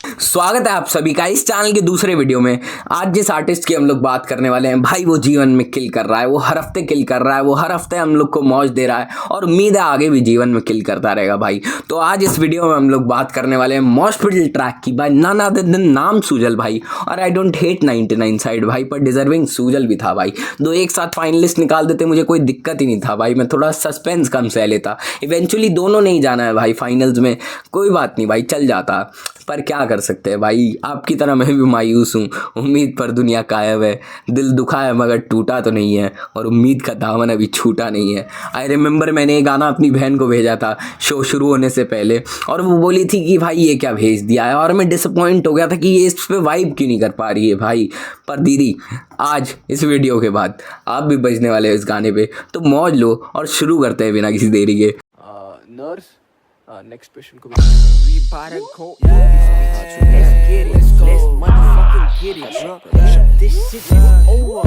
स्वागत है आप सभी का इस चैनल के दूसरे वीडियो में। आज जिस आर्टिस्ट की हम लोग बात करने वाले हैं भाई, वो जीवन में किल कर रहा है, वो हर हफ्ते किल कर रहा है, वो हर हफ्ते हम लोग को मौज दे रहा है और उम्मीद है आगे भी जीवन में किल करता रहेगा भाई। तो आज इस वीडियो में हम लोग बात करने वाले हैं मॉशपिटल ट्रैक की भाई, नन अदर देन नाम सूजल भाई। और आई डोंट हेट 99 साइड भाई, पर डिजर्विंग सूजल भी था भाई। दो एक साथ फाइनलिस्ट निकाल देते मुझे कोई दिक्कत ही नहीं था भाई, मैं थोड़ा सस्पेंस कम सह लेता। इवेंचुअली दोनों नहीं जाना है भाई फाइनल्स में, कोई बात नहीं भाई, चल जाता। पर क्या कर सकते हैं भाई, आपकी तरह मैं भी मायूस हूँ। उम्मीद पर दुनिया कायम है, दिल दुखा है मगर टूटा तो नहीं है, और उम्मीद का दामन अभी छूटा नहीं है। आई रिमेंबर मैंने ये गाना अपनी बहन को भेजा था शो शुरू होने से पहले, और वो बोली थी कि भाई ये क्या भेज दिया है, और मैं डिसअपॉइंट हो गया था कि ये इस पर वाइब क्यों नहीं कर पा रही है भाई। पर दीदी आज इस वीडियो के बाद आप भी बजने वाले हो इस गाने पे, तो मौज लो और शुरू करते हैं बिना किसी देरी के। नर्स नेक्स्ट पेशेंट को we about to go let's get it let's motherfucking get it this shit is over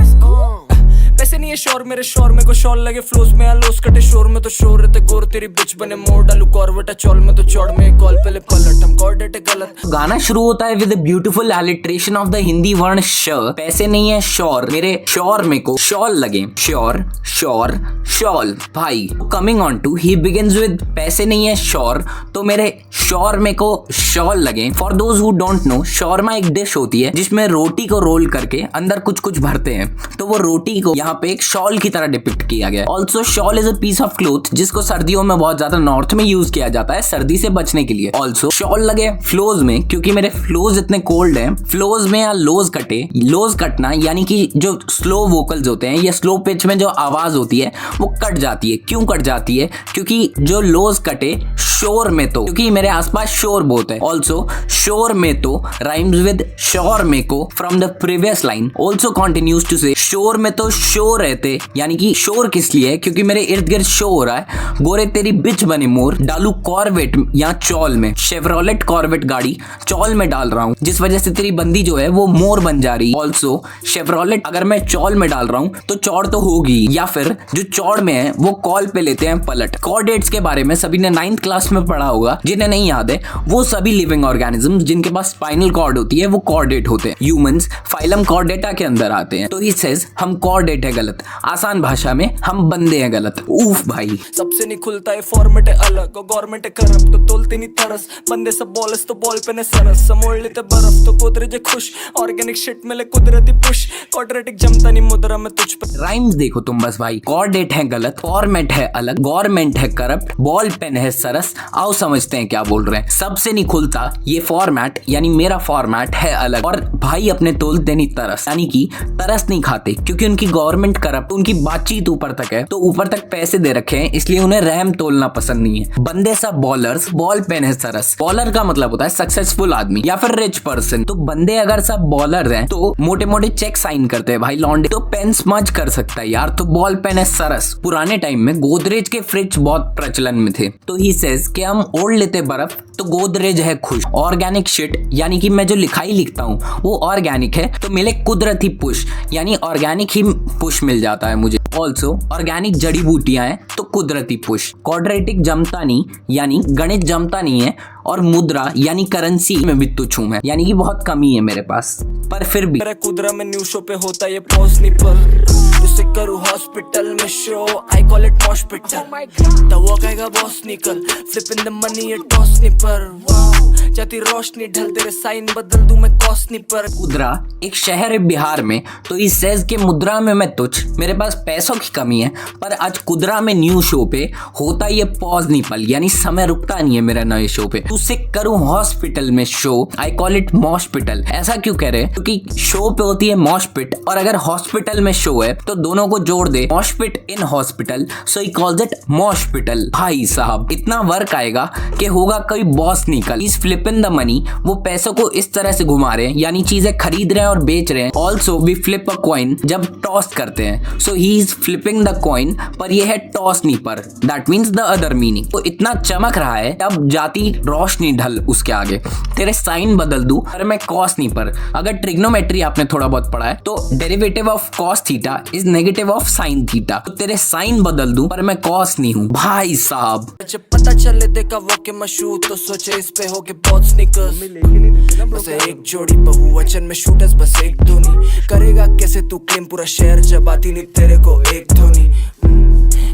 पैसे नहीं है शोर मेरे शोर में को शॉल लगे फ्लोस में आलोस कटे शोर में तो शोर रहते गोर तेरी बिच बने मोड़ डालू कॉर्वेटा चौल में तो चौड़ में कॉल पहले पलट हम कॉर्डेट गलत। गाना शुरू होता है with beautiful alliteration of the Hindi वर्ण श। पैसे नहीं है शोर मेरे शोर में को शॉल लगे, श्योर शोर शॉल भाई। Coming on to he begins with पैसे नहीं है शोर तो मेरे शोर में को शॉल लगे। For those who don't know, shawarma एक डिश होती है जिसमें रोटी को रोल करके अंदर कुछ कुछ भरते हैं, तो वो रोटी को यहाँ पे एक शॉल की तरह डिपिक्ट किया गया है। Also shawl is a piece of cloth जिसको सर्दियों में बहुत ज्यादा नॉर्थ में यूज किया जाता है सर्दी से बचने के लिए। ऑल्सो शॉल लगे फ्लोज में क्योंकि मेरे फ्लोज इतने कोल्ड हैं। फ्लोज में या लोज कटे, लोज कटना यानी कि जो स्लो वोकल्स होते हैं या स्लो पिच में जो आवाज होती है वो कट जाती है। क्यों कट जाती है? क्योंकि जो लोज कटे शोर में तो, क्योंकि मेरे आसपास शोर बहुत है। ऑल्सो शोर में तो राइम्स विद शोर में को from the previous line. Also continues to से शोर में तो शोर रहते, यानी कि शोर किस लिए है? क्योंकि मेरे इर्द गिर्द शो हो रहा है। गोरे तेरी बिच बने मोर डालू कॉर्वेट या चौल में, शेवरोलेट कॉर्वेट गाड़ी चौल में डाल रहा हूँ जिस वजह से तेरी बंदी जो है वो मोर बन जा रही है। ऑल्सो शेवरोलेट अगर मैं चौल में डाल रहा हूँ तो चौड़ तो होगी, या फिर जो चौड़ में है वो कॉल पे लेते हैं पलट। कॉर्डेट्स के बारे में सभी ने 9th क्लास में पढ़ा होगा, जिन्हें नहीं याद है वो सभी लिविंग ऑर्गेनिज्म जिनके पास स्पाइनल कॉर्ड होती है वो कॉर्डेट होते हैं। ह्यूमंस फाइलम कॉर्डेटा के अंदर आते हैं। तो ही सेज हम कॉर्डेट है गलत, आसान भाषा में हम बंदे हैं गलत। उफ भाई सबसे नहीं खुलता है फॉर्मेट है अलग और गवर्नमेंट है करप्ट तो तोलते नहीं तरस बंदे सब बॉलस तो बॉल पे ने सरस समोड़ लेते बर्फ तो गोदरेज खुश ऑर्गेनिक शिट मिले कुदरती पुश क्वाड्रेटिक जमता नहीं मुद्रा में तुझ पर। राइम्स देखो तुम बस भाई, कॉर्डेट है गलत, फॉर्मेट है अलग, गवर्नमेंट है करप्ट, बॉल पेन है सरस। आओ समझते हैं क्या बोल रहे हैं। सबसे नहीं खुलता ये फॉर्मेट यानी मेरा फॉर्मेट है अलग, और भाई अपने तोलते नहीं तरस यानी कि तरस नहीं खाते क्योंकि उनकी गवर्नमेंट करप्ट, उनकी बातचीत ऊपर तक है तो ऊपर तक पैसे दे रखे हैं इसलिए उन्हें रहम तोलना पसंद नहीं है। बंदे सब बॉलर्स, बॉल पेन है सरस। बॉलर का मतलब होता है सक्सेसफुल आदमी या फिर रिच पर्सन, तो बंदे अगर सब बॉलर हैं तो मोटे मोटे चेक साइन करते हैं भाई लॉन्डे, तो पेन स्मज कर सकता है यार, तो बॉल पेन है सरस। पुराने टाइम में गोदरेज के फ्रिज बहुत प्रचलन में थे, तो ही सेज कि हम ओढ़ लेते बर्फ तो गोदरेज है खुश। ऑर्गेनिक शिट यानी कि मैं जो लिखाई लिखता हूँ वो ऑर्गेनिक है तो मिले कुदरती पुश यानी ऑर्गेनिक ही पुश मिल जाता है मुझे। ऑल्सो ऑर्गेनिक जड़ी बूटियां हैं तो कुदरती पुश। क्वाड्रेटिक जमता नहीं यानी गणित जमता नहीं है, और मुद्रा यानी करेंसी में भी तुच्छ हूं मैं, यानी कि बहुत कमी है मेरे पास, पर फिर भी मेरा कुदरा में न्यू शो पे होता ये पॉज नहीं पर जिसे करूँ हॉस्पिटल में show I call it hospital तो वो कहेगा बॉस निकल फ्लिप इन द मनी ये टॉस नहीं पर वाओ जाती रोशनी ढल तेरे साइन बदल दूं मैं कॉस्ट नहीं पर। कुदरा एक शहर है बिहार में, तो इस सेज के मुद्रा में मैं तुच्छ, मेरे पास पैसों की कमी है, पर आज कुदरा में न्यू शो पे होता ये पॉज नहीं पल यानी समय रुकता नहीं है मेरा नए शो पे। उससे करूं हॉस्पिटल में शो आई कॉल इट मॉशपिटल। ऐसा क्यों कह रहे हैं? क्योंकि शो पे होती है मॉशपिट और अगर हॉस्पिटल में शो है तो दोनों को जोड़ दे mosh pit in hospital, so he calls it moshpital. भाई साहब इतना वर्क आएगा कि होगा कोई बॉस निकल। इस फ्लिप इन द मनी, वो पैसों को इस तरह से घुमा रहे हैं यानी चीजें खरीद रहे हैं और बेच रहे हैं। Also we flip a coin जब टॉस करते हैं, so he is flipping the coin, पर ये है टॉस नहीं पर, that means the other meaning. तो इतना चमक रहा है अब जाती रोशनी ढल उसके आगे, तेरे साइन बदल दूं पर मैं कॉस नहीं पर। अगर ट्रिग्नोमेट्री आपने थोड़ा बहुत पढ़ा है तो derivative of cos theta is negative of sine theta, तो तेरे साइन बदल दूं पर मैं कॉस नहीं हूं। भाई साहब जब पता चले देखा वो के मशहूर तो सोचे इस पे हो के बहुत स्निकर्स। बस एक जोड़ी बहुवचन में शूटर्स, बस एक धोनी। करेगा कैसे तू क्लेम पूरा शहर जब आती नहीं तेरे को एक धोनी।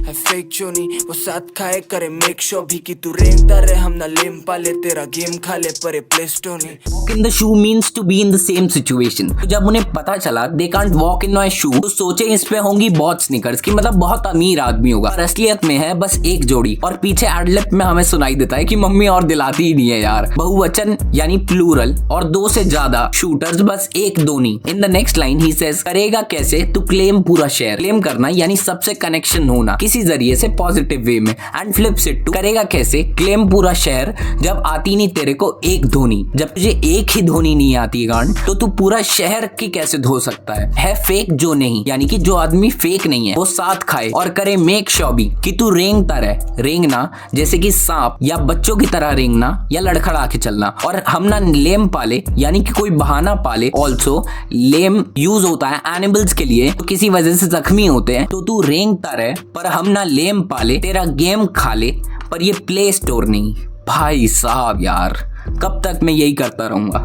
है फेक जोनी वो साथ खाए करे मेक श्योर भी कि तू रेंगता रहे, हम ना लेम पाले तेरा गेम खा ले पर प्ले स्टोर नहीं। In the shoe means to be in the same situation। तो जब उन्हें पता चला they can't walk in my shoe, तो सोचे इस पे होंगी बहुत स्निकर्स की, मतलब बहुत अमीर आदमी होगा, पर असलियत में है बस एक जोड़ी। और पीछे एडलिप में हमें सुनाई देता है कि मम्मी और दिलाती ही नहीं है यार। बहुवचन यानी प्लूरल और दो से ज्यादा शूटर्स, बस एक Dhoni. In the next line he says करेगा कैसे तू क्लेम पूरा शेयर। क्लेम करना यानी सबसे कनेक्शन होना किसी जरिए से पॉजिटिव वे में। एंड फ्लिप्स इट टू करेगा कैसे क्लेम पूरा शेयर जब आती नहीं तेरे को एक धोनी। जब तुझे एक ही धोनी नहीं आती गांड, तो तू पूरा शहर की कैसे धो सकता है फेक जो नहीं, यानी कि जो आदमी फेक नहीं है वो साथ खाए और करे मेक श्योर भी कि तू रेंगता रहे। रेंगना जैसे कि सांप या बच्चों की तरह रेंगना या लड़खड़ा के चलना। और हम ना लेम पाले यानी कि कोई बहाना पाले। ऑल्सो लेम यूज होता है एनिमल्स के लिए, तो किसी वजह से जख्मी होते हैं, तो तू रेंगता रहे। पर हम ना लेम पाले तेरा गेम खा ले, पर ये प्ले स्टोर नहीं। भाई साहब यार कब तक मैं यही करता रहूंगा।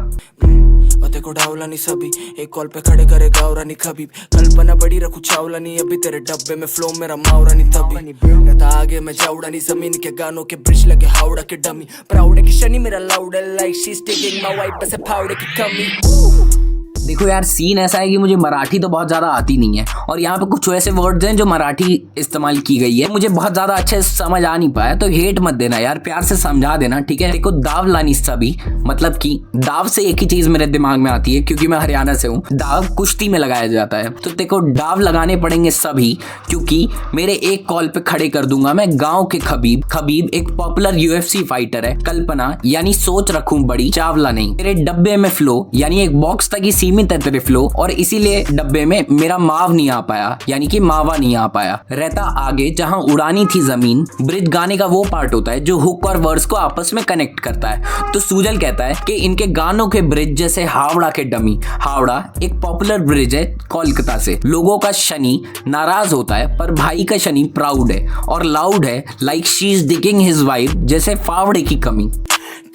देखो डावला नहीं सभी एक कॉल पे खड़े करे गावरा नहीं खबीब। कल्पना बड़ी रखू चावला नहीं अभी तेरे डब्बे में फ्लो मेरा मावरा नहीं तभी। कहता आगे मैं जाऊड़ा नहीं जमीन के गानों के ब्रिज लगे हावड़ा के डमी। प्राउड की शनि मेरा लाउड है like she is taking my wife बस फावड़े की कमी। देखो यार सीन ऐसा है कि मुझे मराठी तो बहुत ज़्यादा आती नहीं है, और यहाँ पे कुछ ऐसे वर्ड्स हैं जो मराठी इस्तेमाल की गई है, मुझे बहुत ज़्यादा अच्छे से समझ आ नहीं पाया, तो हेट मत देना यार, प्यार से समझा देना, ठीक है। देखो दाव लानी सभी, मतलब कि दाव से एक ही चीज़ मेरे दिमाग में आती है क्योंकि मैं हरियाणा से हूँ। दाव कुश्ती में लगाया जाता है, तो देखो दाव लगाने पड़ेंगे सभी, क्योंकि मेरे एक कॉल पे खड़े कर दूंगा मैं गाँव के खबीब। खबीब एक पॉपुलर UFC फाइटर है। कल्पना यानी सोच रखूं बड़ी, चावला नहीं। तेरे डब्बे में फ्लो यानी एक बॉक्स तक ही सीमित है तेरे फ्लो, और इसीलिए डब्बे में मेरा माव नहीं आ पाया, यानी कि मावा नहीं आ पाया। रहता आगे जहां उड़ानी थी जमीन। ब्रिज गाने का वो पार्ट होता है जो हुक और वर्ड्स को आपस में कनेक्ट करता है। तो सूजल कहता है कि इनके गानों के ब्रिज जैसे हावड़ा के डमी। हावड़ा एक पॉपुलर ब्रिज है कोलकाता से। लोगों का शनि नाराज होता है, पर भाई का शनि प्राउड है और लाउड है, like she is digging his wife, जैसे फावड़े की कमी।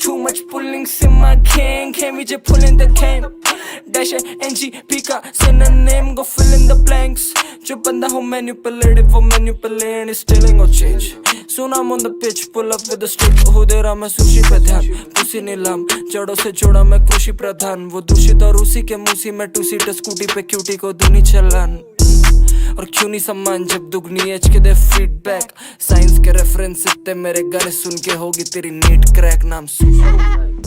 Too much pulling in my gang, can't we just pull in the can? Dash NGP का synonym, go fill in the blanks. जो बंदा हो manipulative, वो manipulate is stealing or change. Soon I'm on the pitch, pull up with the stick. हो दे रहा मैं sushi पे ध्यान, पुसी नीलाम, जड़ों से जोड़ा मैं कृषि प्रधान। वो दूषित और उसी के मुसी में टू सीटर स्कूटी पे क्यूटी को दूनी चलान। और क्यों नहीं सम्मान जब दुगनी एच के दे फीडबैक। साइंस के रेफरेंस इतने मेरे गाने सुन के होगी तेरी नीट क्रैक। नाम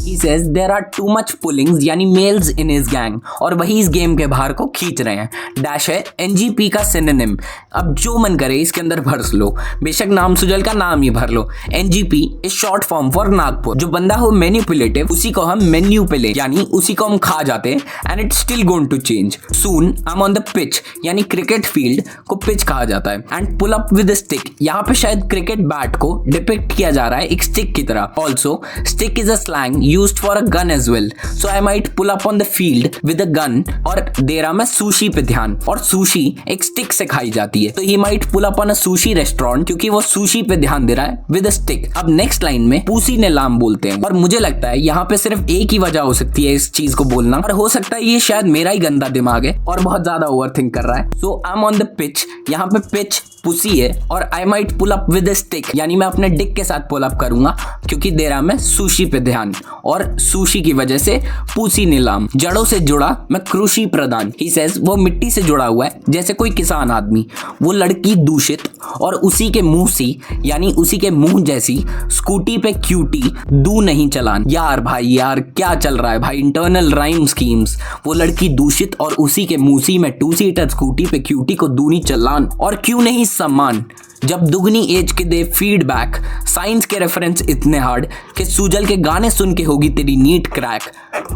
He says there are too much pullings यानी मेल्स in his gang, और वही इस गेम के बाहर को खींच रहे हैं। डैश है NGP का सिनोनिम। अब जो मन करे इसके अंदर भर लो, बेशक नाम सुजल का नाम ही भर लो। NGP is short form for Nagpur. जो बंदा हो मैनिपुलेटिव उसी को हम मेन्यू पे ले, यानी उसी को हम खा जाते हैं। And it's still going to change soon. I am on the pitch यानी क्रिकेट फील्ड को पिच कहा जाता है। And pull up with stick, यहाँ पे शायद क्रिकेट बैट को डिपिक्ट किया जा रहा है एक स्टिक की तरह। Also stick is a slang used for a gun as well, so I might pull up on the field with a gun। और दे रहा मैं सुशी पे ध्यान, और सुशी एक स्टिक से खाई जाती है, तो he might pull up on a sushi restaurant क्योंकि वो सुशी पे ध्यान दे रहा है with a stick। अब नेक्स्ट लाइन में पूसी ने लाम बोलते हैं, और मुझे लगता है यहाँ पे सिर्फ एक ही वजह हो सकती है इस चीज को बोलना, और हो सकता है ये शायद मेरा ही गंदा दिमाग है और बहुत ज्यादा ओवरथिंक कर रहा है। So I am on the pitch, यहाँ पे पिच पुसी है, और I might pull up with stick यानी मैं अपने डिक के साथ पुल अप करूंगा क्योंकि दे रहा मैं सुशी पे ध्यान, और सुशी की वजह से पूसी नीलाम। जड़ों से जुड़ा मैं कृषि प्रधान। ही सेज वो मिट्टी से जुड़ा हुआ है जैसे कोई किसान आदमी। वो लड़की दूषित और उसी के मुंह सी यानी उसी के मुंह जैसी। स्कूटी पे क्यूटी दू नहीं चलान। यार भाई यार क्या चल रहा है भाई, इंटरनल राइम स्कीम्स। वो लड़की दूषित और उसी के मुंह सी में टू सीटर स्कूटी पे क्यूटी को दूनी चलान, और क्यों नहीं सम्मान जब दुगनी एज के दे फीडबैक। साइंस के रेफरेंस इतने हार्ड कि सूजल के गाने सुन के होगी तेरी NEET crack.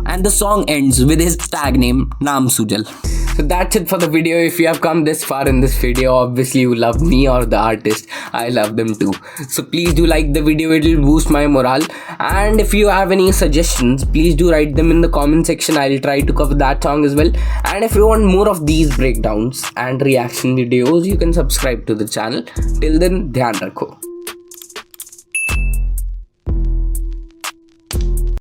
And the song ends with his tag name नाम Sujal. So that's it for the video. If you have come this far in this video, obviously you love me or the artist. I love them too. So please do like the video. It will boost my morale. And if you have any suggestions, please do write them in the comment section. I'll try to cover that song as well. And if you want more of these breakdowns and reaction videos, you can subscribe to the channel. Till then, ध्यान रखो.